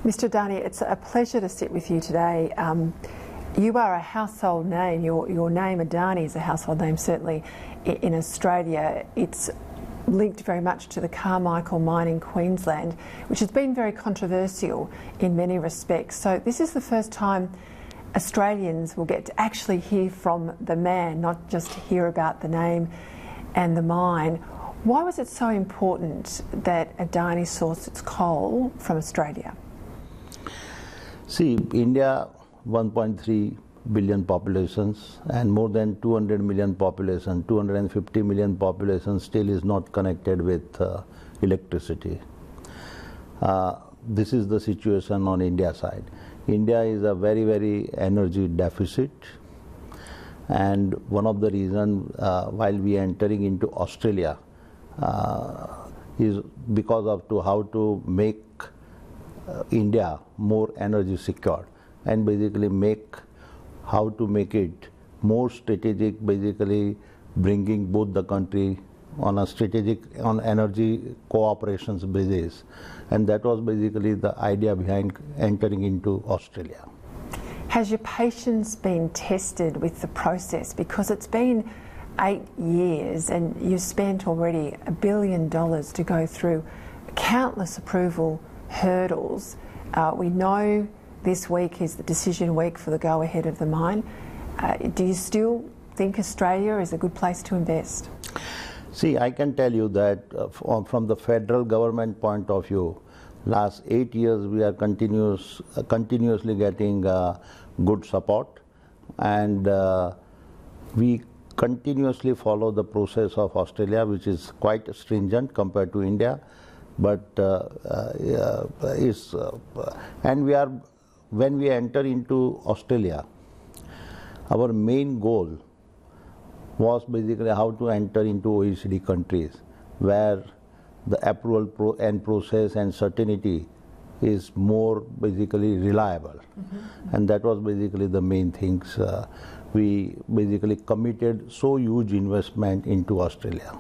Mr. Adani, it's a pleasure to sit with you today. You are a household name. Your name, Adani, is a household name, certainly in Australia. It's linked very much to the Carmichael mine in Queensland, which has been very controversial in many respects. So this is the first time Australians will get to actually hear from the man, not just hear about the name and the mine. Why was it so important that Adani sourced its coal from Australia? See, India, 1.3 billion populations and more than 200 million population, 250 million population still is not connected with electricity. This is the situation on India side. India is a very, very energy deficit, and one of the reasons while we are entering into Australia is because of how to make India more energy secure, and basically how to make it more strategic, basically bringing both the country on a strategic energy cooperations basis, and that was basically the idea behind entering into Australia. Has your patience been tested with the process? Because it's been 8 years and you've spent already $1 billion to go through countless approval hurdles. We know this week is the decision week for the go-ahead of the mine. Do you still think Australia is a good place to invest? See, I can tell you that from the federal government point of view, last 8 years we are continuously getting good support, and we continuously follow the process of Australia, which is quite stringent compared to India. But when we enter into Australia, our main goal was basically how to enter into OECD countries, where the approval and process and certainty is more basically reliable. And that was basically the main things. We basically committed so huge investment into Australia.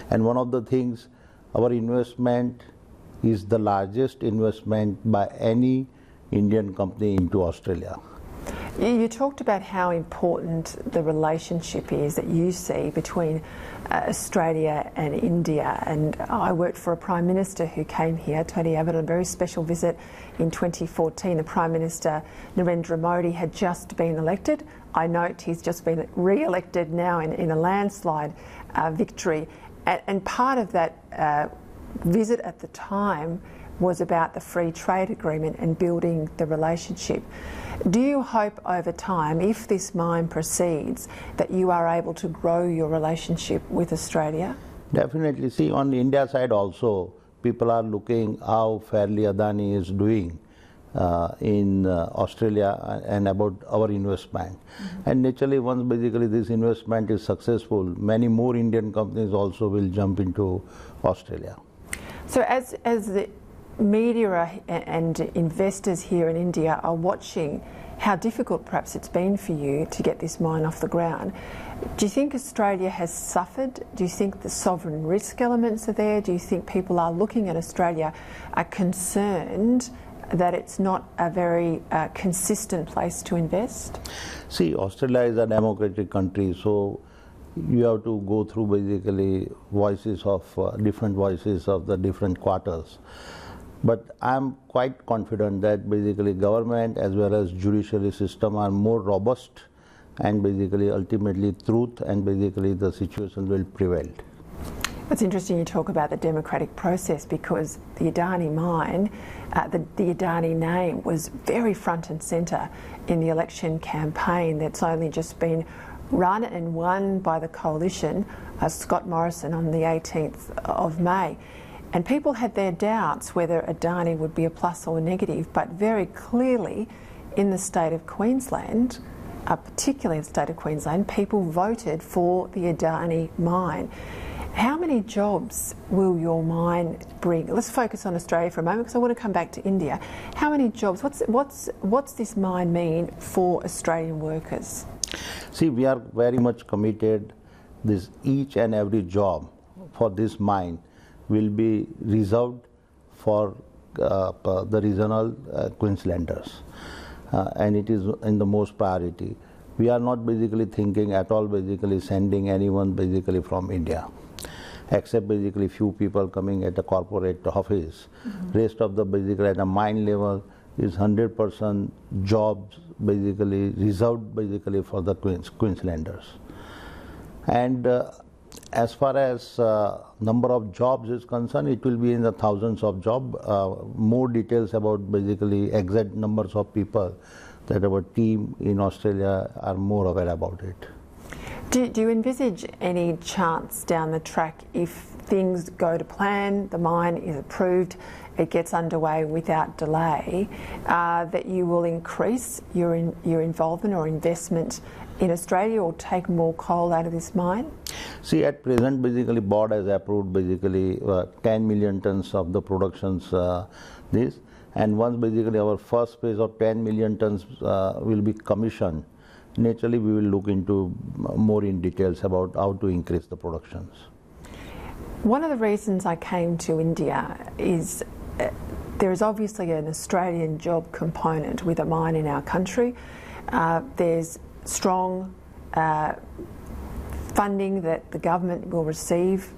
And one of the things, our investment is the largest investment by any Indian company into Australia. You talked about how important the relationship is that you see between Australia and India, and I worked for a Prime Minister who came here, Tony Abbott, on a very special visit in 2014. The Prime Minister, Narendra Modi, had just been elected. I note he's just been re-elected now in a landslide victory. And part of that visit at the time was about the free trade agreement and building the relationship. Do you hope over time, if this mine proceeds, that you are able to grow your relationship with Australia? Definitely. See, on the India side also, people are looking how fairly Adani is doing in Australia and about our investment. And naturally, once basically this investment is successful, many more Indian companies also will jump into Australia. So as the media and investors here in India are watching how difficult perhaps it's been for you to get this mine off the ground, do you think Australia has suffered? Do you think the sovereign risk elements are there? Do you think people are looking at Australia, are concerned that it's not a very consistent place to invest? See, Australia is a democratic country, so you have to go through basically different voices of the different quarters. But I'm quite confident that basically government as well as judiciary system are more robust, and basically ultimately truth and basically the situation will prevail. It's interesting you talk about the democratic process, because the Adani mine, the Adani name was very front and centre in the election campaign that's only just been run and won by the coalition, Scott Morrison, on the 18th of May. And people had their doubts whether Adani would be a plus or a negative, but very clearly in the state of Queensland, particularly in the state of Queensland, people voted for the Adani mine. How many jobs will your mine bring? Let's focus on Australia for a moment, because I want to come back to India. How many jobs? What's this mine mean for Australian workers? See, we are very much committed. Each and every job for this mine will be reserved for the regional Queenslanders, and it is in the most priority. We are not basically thinking at all basically sending anyone basically from India, except basically few people coming at the corporate office. Rest of the basically at a mine level is 100% jobs basically reserved basically for the Queenslanders. And as far as number of jobs is concerned, it will be in the thousands of jobs. More details about basically exact numbers of people that our team in Australia are more aware about it. Do you envisage any chance down the track, if things go to plan, the mine is approved, it gets underway without delay, that you will increase your involvement or investment in Australia or take more coal out of this mine? See, at present basically board has approved basically 10 million tons of the productions this, and once basically our first phase of 10 million tons will be commissioned, naturally we will look into more in details about how to increase the productions. One of the reasons I came to India is there is obviously an Australian job component with a mine in our country. There's strong funding that the government will receive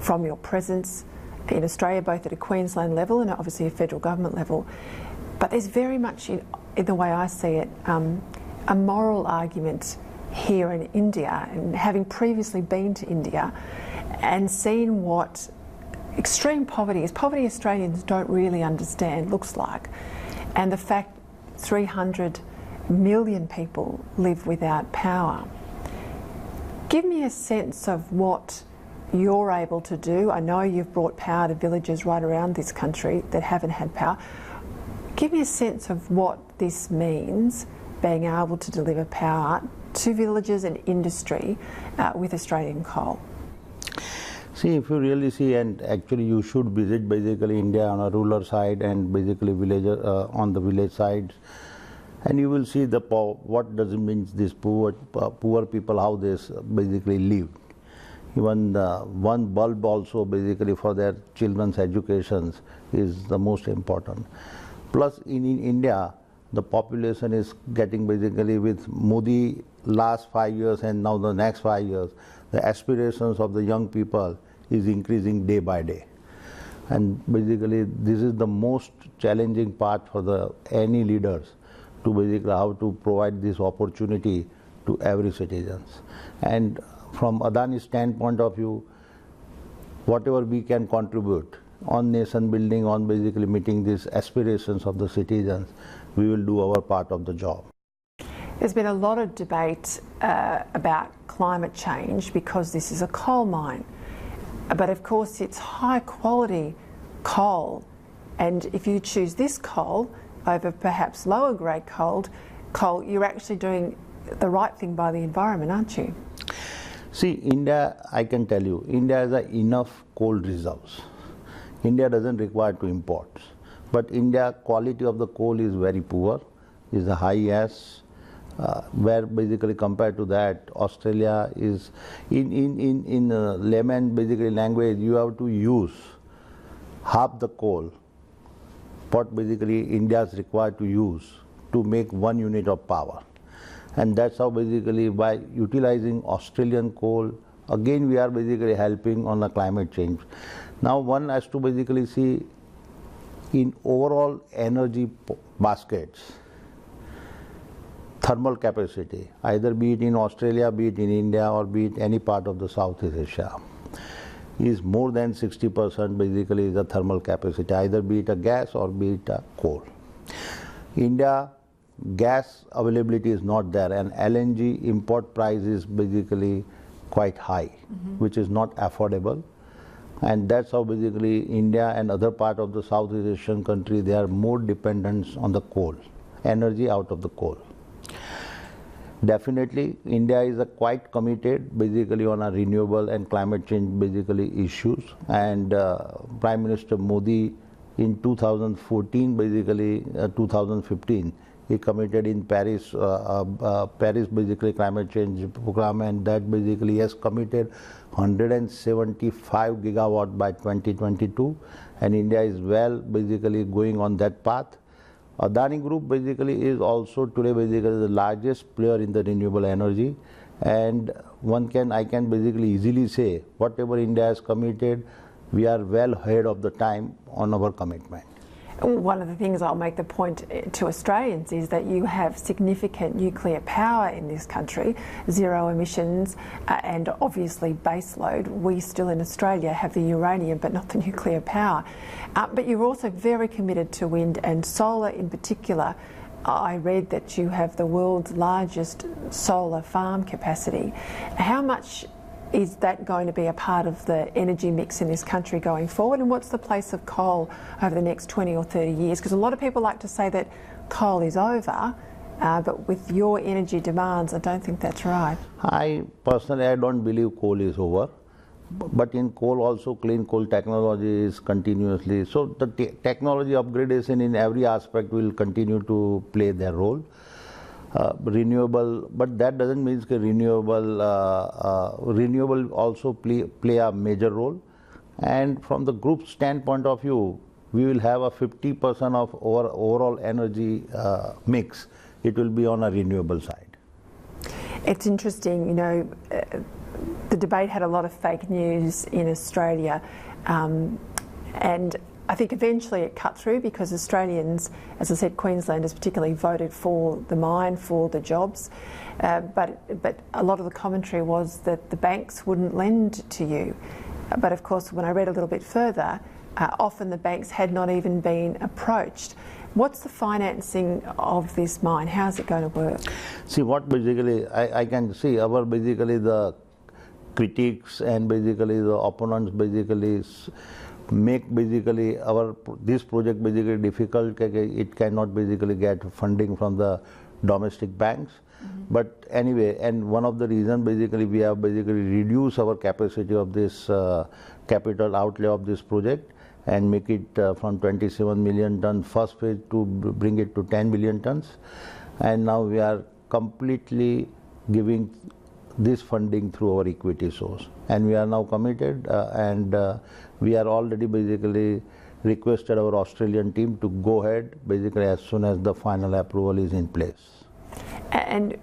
from your presence in Australia, both at a Queensland level and obviously a federal government level. But there's very much, in the way I see it, a moral argument here in India, and having previously been to India and seen what extreme poverty Australians don't really understand looks like, and the fact 300 million people live without power. Give me a sense of what you're able to do. I know you've brought power to villages right around this country that haven't had power. Give me a sense of what this means, being able to deliver power to villages and industry with Australian coal. See, if you really see, and actually you should visit basically India on a rural side and basically on the village side, and you will see the what does it mean these poor people, how they basically live. Even one bulb also basically for their children's educations is the most important. Plus in India, the population is getting basically with Modi last 5 years and now the next 5 years, the aspirations of the young people is increasing day by day. And basically this is the most challenging part for any leaders, to basically how to provide this opportunity to every citizens. And from Adani's standpoint of view, whatever we can contribute on nation building, on basically meeting these aspirations of the citizens, we will do our part of the job. There's been a lot of debate about climate change because this is a coal mine. But of course it's high quality coal, and if you choose this coal over perhaps lower grade coal, you're actually doing the right thing by the environment, aren't you? See, India, I can tell you, India has enough coal reserves. India doesn't require to import. But India, quality of the coal is very poor, is a high ash, where basically compared to that, Australia is, in layman basically language, you have to use half the coal, what basically India is required to use to make 1 unit of power. And that's how basically by utilizing Australian coal, again we are basically helping on the climate change. Now one has to basically see in overall energy baskets, thermal capacity, either be it in Australia, be it in India, or be it any part of the Southeast Asia, is more than 60% basically the thermal capacity, either be it a gas or be it a coal. India, gas availability is not there, and LNG import price is basically quite high, which is not affordable. And that's how basically India and other part of the Southeast Asian country, they are more dependent on the coal, energy out of the coal. Definitely, India is quite committed basically on a renewable and climate change basically issues. And Prime Minister Modi in 2014, basically 2015, he committed in Paris, Paris basically climate change program, and that basically has committed 175 gigawatt by 2022, and India is well basically going on that path. Adani Group basically is also today basically the largest player in the renewable energy, and I can basically easily say whatever India has committed, we are well ahead of the time on our commitment. One of the things I'll make the point to Australians is that you have significant nuclear power in this country, zero emissions, and obviously baseload. We still in Australia have the uranium but not the nuclear power. But you're also very committed to wind and solar in particular. I read that you have the world's largest solar farm capacity. How much is that going to be a part of the energy mix in this country going forward? And what's the place of coal over the next 20 or 30 years? Because a lot of people like to say that coal is over, but with your energy demands, I don't think that's right. I don't believe coal is over. But in coal also, clean coal technology is continuously. So the technology upgradation in every aspect will continue to play their role. Renewable, but that doesn't mean renewable also play a major role. And from the group standpoint of view, we will have a 50% of our overall energy mix. It will be on a renewable side. It's interesting, you know, the debate had a lot of fake news in Australia, and I think eventually it cut through because Australians, as I said, Queenslanders particularly, voted for the mine, for the jobs. But a lot of the commentary was that the banks wouldn't lend to you. But of course, when I read a little bit further, often the banks had not even been approached. What's the financing of this mine? How's it going to work? See, what basically I can see, our basically the critics and basically the opponents basically make basically this project basically difficult. It cannot basically get funding from the domestic banks. But anyway, and one of the reasons basically we have basically reduced our capacity of this capital outlay of this project and make it from 27 million tons first phase to bring it to 10 million tons. And now we are completely giving this funding through our equity source, and we are now committed, and we are already basically requested our Australian team to go ahead basically as soon as the final approval is in place. And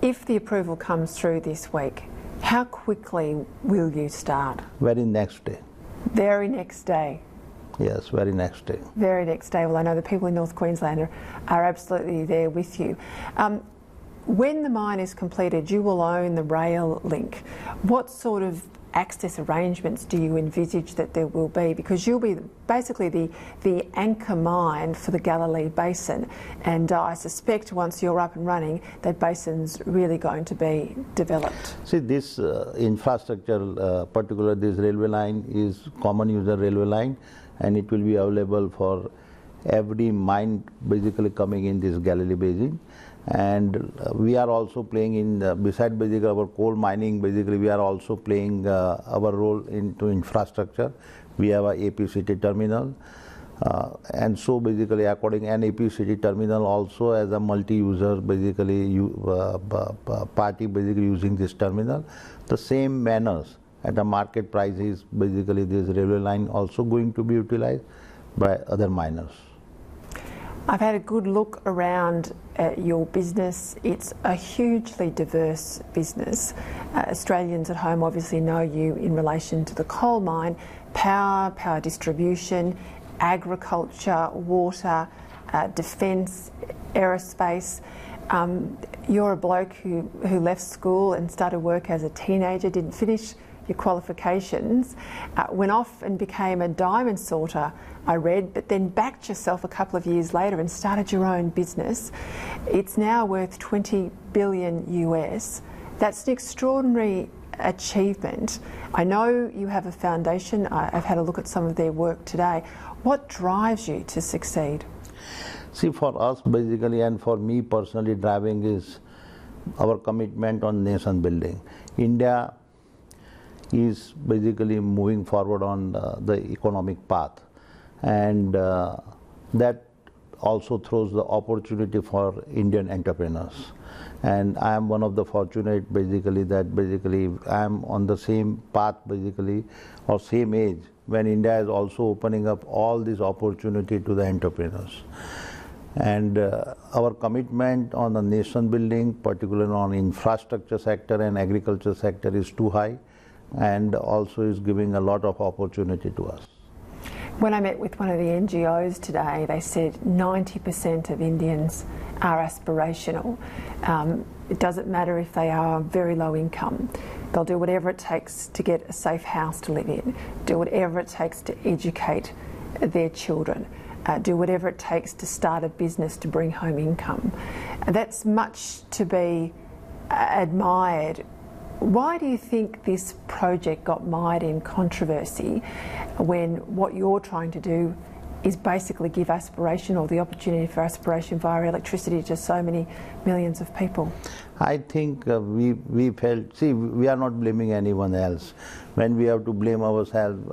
if the approval comes through this week, how quickly will you start? Very next day. Very next day. Yes, very next day. Very next day. Well, I know the people in North Queensland are absolutely there with you. When the mine is completed, you will own the rail link. What sort of access arrangements do you envisage that there will be? Because you'll be basically the anchor mine for the Galilee Basin, and I suspect once you're up and running, that basin's really going to be developed. See, this infrastructure, particularly this railway line, is common user railway line, and it will be available for every mine basically coming in this Galilee Basin. And we are also playing in, beside basically our coal mining, basically we are also playing our role into infrastructure. We have a AP City terminal, and so basically according an AP City terminal also as a multi-user basically party basically using this terminal. The same manners at a market price is basically this railway line also going to be utilized by other miners. I've had a good look around your business. It's a hugely diverse business. Australians at home obviously know you in relation to the coal mine, power distribution, agriculture, water, defence, aerospace. You're a bloke who left school and started work as a teenager, didn't finish your qualifications, went off and became a diamond sorter, I read, but then backed yourself a couple of years later and started your own business. It's now worth $20 billion US. That's an extraordinary achievement. I know you have a foundation. I've had a look at some of their work today. What drives you to succeed? See, for us basically, and for me personally, driving is our commitment on nation building. India is basically moving forward on the economic path, and that also throws the opportunity for Indian entrepreneurs. And I am one of the fortunate basically that basically I am on the same path basically or same age when India is also opening up all this opportunity to the entrepreneurs. And our commitment on the nation building, particularly on infrastructure sector and agriculture sector, is too high, and also is giving a lot of opportunity to us. When I met with one of the NGOs today, they said 90% of Indians are aspirational. It doesn't matter if they are very low income. They'll do whatever it takes to get a safe house to live in, do whatever it takes to educate their children, do whatever it takes to start a business to bring home income. That's much to be admired. Why do you think this project got mired in controversy when what you're trying to do is basically give aspiration or the opportunity for aspiration via electricity to so many millions of people? I think we felt, see, we are not blaming anyone else. When we have to blame ourselves,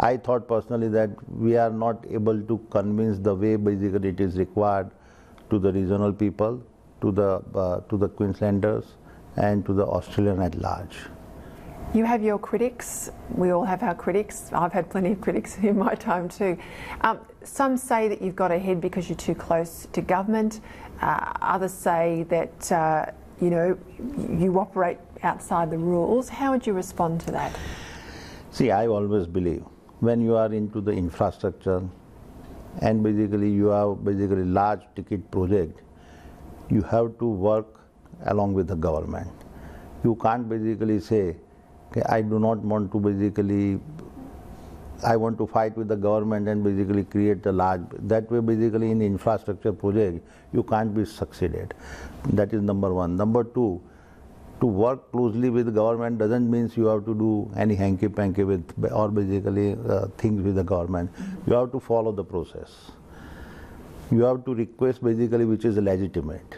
I thought personally that we are not able to convince the way basically it is required to the regional people, to the Queenslanders, and to the Australian at large. You have your critics, we all have our critics. I've had plenty of critics in my time too. Some say that you've got ahead because you're too close to government. Others say that you operate outside the rules. How would you respond to that? See, I always believe when you are into the infrastructure and basically you have basically large ticket project, you have to work along with the government. You can't basically say, okay, I do not want to basically, I want to fight with the government and basically create a large, that way basically in infrastructure project, you can't be succeeded. That is number one. Number two, to work closely with the government doesn't mean you have to do any hanky-panky with, or basically things with the government. You have to follow the process. You have to request basically which is legitimate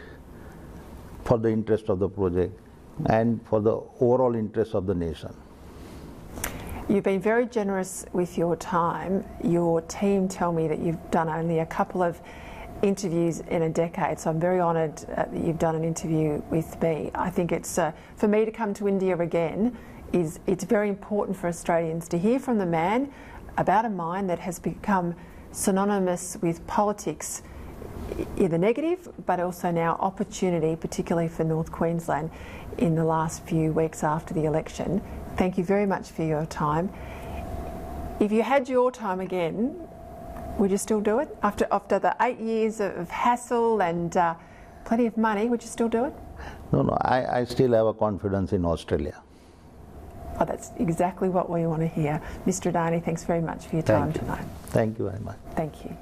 for the interest of the project and for the overall interest of the nation. You've been very generous with your time. Your team tell me that you've done only a couple of interviews in a decade, so I'm very honoured that you've done an interview with me. I think it's, for me to come to India again, it's very important for Australians to hear from the man about a mine that has become synonymous with politics in the negative, but also now opportunity, particularly for North Queensland in the last few weeks after the election. Thank you very much for your time. If you had your time again, would you still do it? After the 8 years of hassle and plenty of money, would you still do it? No, I still have a confidence in Australia. Oh, that's exactly what we want to hear. Mr. Adani, thanks very much for your time tonight. Thank you very much. Thank you.